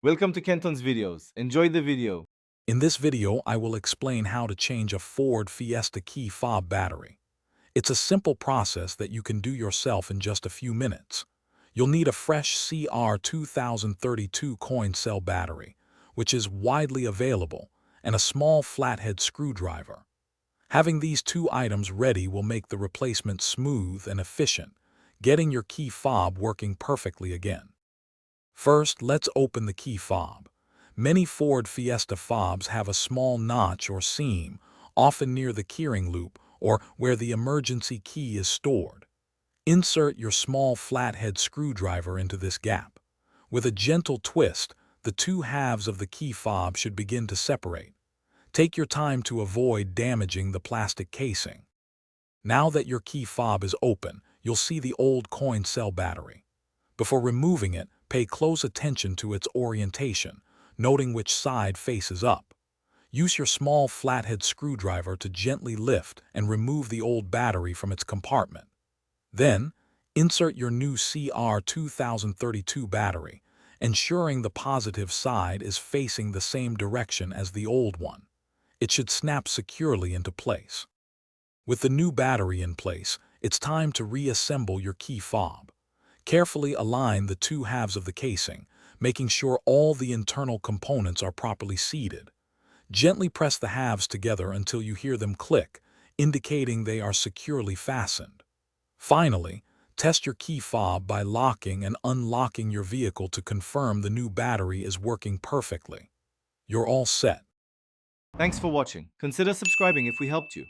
Welcome to Kenton's videos. Enjoy the video. In this video, I will explain how to change a Ford Fiesta key fob battery. It's a simple process that you can do yourself in just a few minutes. You'll need a fresh CR 2032 coin cell battery, which is widely available, and a small flathead screwdriver. Having these two items ready will make the replacement smooth and efficient, getting your key fob working perfectly again. First, let's open the key fob. Many Ford Fiesta fobs have a small notch or seam, often near the keyring loop or where the emergency key is stored. Insert your small flathead screwdriver into this gap. With a gentle twist, the two halves of the key fob should begin to separate. Take your time to avoid damaging the plastic casing. Now that your key fob is open, you'll see the old coin cell battery. Before removing it, pay close attention to its orientation, noting which side faces up. Use your small flathead screwdriver to gently lift and remove the old battery from its compartment. Then, insert your new CR 2032 battery, ensuring the positive side is facing the same direction as the old one. It should snap securely into place. With the new battery in place, it's time to reassemble your key fob. Carefully align the two halves of the casing, making sure all the internal components are properly seated. Gently press the halves together until you hear them click, indicating they are securely fastened. Finally, test your key fob by locking and unlocking your vehicle to confirm the new battery is working perfectly. You're all set. Thanks for watching. Consider subscribing if we helped you.